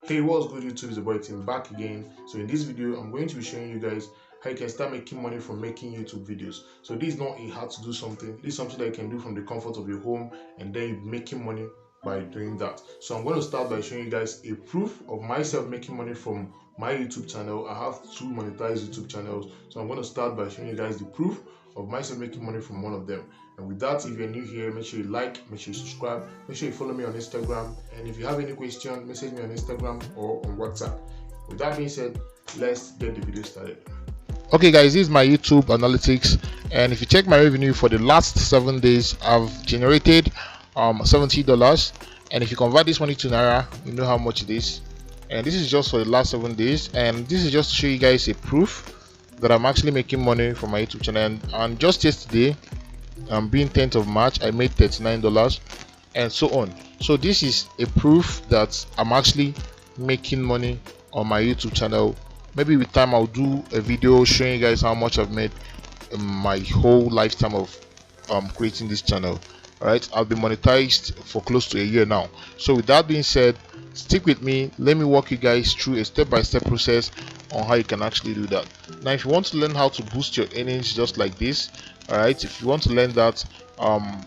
Hey, what's good YouTube? Is the boy Tim back again. So in this video, I'm going to be showing you guys how you can start making money from making YouTube videos. So this is not a hard to do something. This is something that you can do from the comfort of your home, and then you're making money by doing that. So I'm going to start by showing you guys a proof of myself making money from my YouTube channel. I have two monetized YouTube channels. So I'm going to start by showing you guys the proof of myself making money from one of them. And with that, if you're new here, make sure you like, make sure you subscribe, make sure you follow me on Instagram. And if you have any question, message me on Instagram or on WhatsApp. With that being said, let's get the video started. Okay guys, this is my YouTube analytics, and if you check my revenue for the last 7 days, I've generated $70, and if you convert this money to naira, you know how much it is. And this is just for the last 7 days, and this is just to show you guys a proof that I'm actually making money from my YouTube channel. And just yesterday, being 10th of March, I made $39 and so on. So this is a proof that I'm actually making money on my YouTube channel. Maybe with time I'll do a video showing you guys how much I've made in my whole lifetime of creating this channel. All right, I've been monetized for close to a year now. So with that being said, stick with me. Let me walk you guys through a step-by-step process on how you can actually do that. Now if you want to learn how to boost your earnings just like this, all right, if you want to learn that,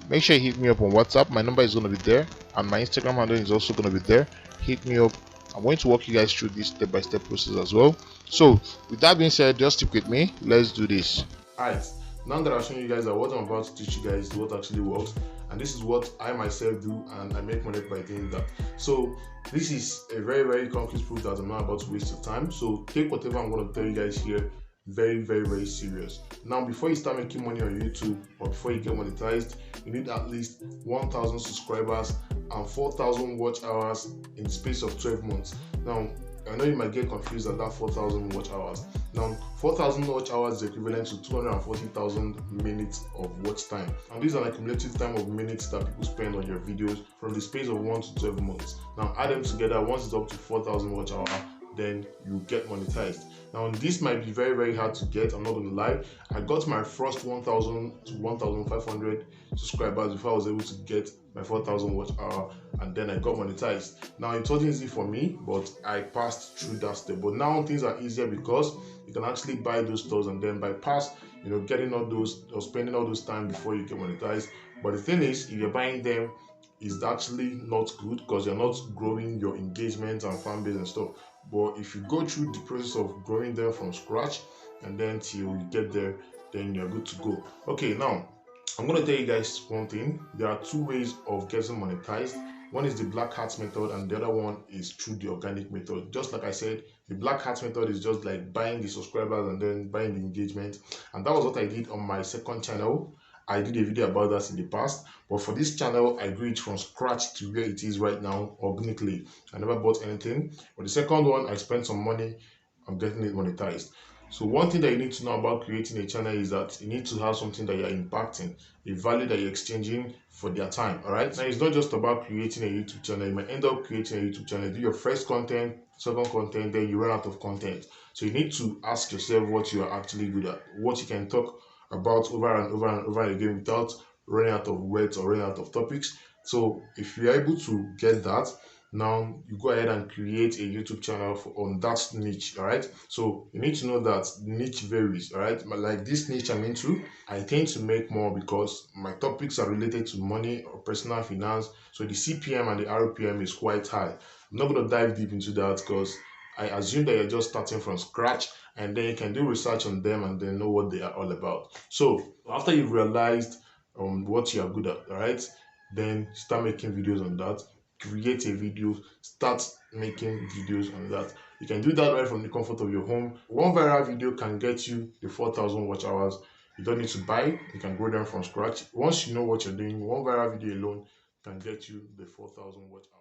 make sure you hit me up on WhatsApp. My number is going to be there, and my Instagram handle is also going to be there. Hit me up. I'm going to walk you guys through this step-by-step process as well. So with that being said, just stick with me. Let's do this. Alright, now that I've shown you guys that what I'm about to teach you guys is what actually works, and this is what I myself do, and I make money by doing that. So this is a very concrete proof that I'm not about to waste your time. So take whatever I'm going to tell you guys here very serious. Now before you start making money on YouTube, or before you get monetized, you need at least 1,000 subscribers and 4,000 watch hours in the space of 12 months. Now I know you might get confused at that 4,000 watch hours. Now 4,000 watch hours is equivalent to 240,000 minutes of watch time, and this is an accumulative time of minutes that people spend on your videos from the space of 1 to 12 months. Now add them together. Once it's up to 4,000 watch hours, then you get monetized. Now this might be very hard to get, I'm not gonna lie. I got my first 1,000 to 1,500 subscribers before I was able to get my 4,000 watch hour, and then I got monetized. Now it wasn't easy for me, but I passed through that step. But now things are easier because you can actually buy those stores and then bypass, getting all those or spending all those time before you get monetized. But the thing is, if you're buying them, is actually not good because you're not growing your engagement and fan base and stuff. But if you go through the process of growing them from scratch and then till you get there, then you're good to go. Okay, now I'm going to tell you guys one thing. There are two ways of getting monetized. One is the black hat method, and the other one is through the organic method. Just like I said, the black hat method is just like buying the subscribers and then buying the engagement, and that was what I did on my second channel. I did a video about that in the past, but for this channel, I grew it from scratch to where it is right now organically. I never bought anything. For the second one, I spent some money on getting it monetized. So one thing that you need to know about creating a channel is that you need to have something that you're impacting, a value that you're exchanging for their time. All right. Now it's not just about creating a YouTube channel. You might end up creating a YouTube channel, do your first content, second content, then you run out of content. So you need to ask yourself what you are actually good at, what you can talk about over and over again without running out of words or running out of topics. So if you're able to get that, now you go ahead and create a YouTube channel on that niche. All right, so you need to know that niche varies. All right, like this niche I'm into, I tend to make more because my topics are related to money or personal finance, so the CPM and the RPM is quite high. I'm not going to dive deep into that because I assume that you're just starting from scratch, and then you can do research on them and then know what they are all about. So after you've realized what you are good at, all right, then start making videos on that. Create a video, start making videos on that. You can do that right from the comfort of your home. One viral video can get you the 4,000 watch hours. You don't need to buy, you can grow them from scratch. Once you know what you're doing, one viral video alone can get you the 4,000 watch hours.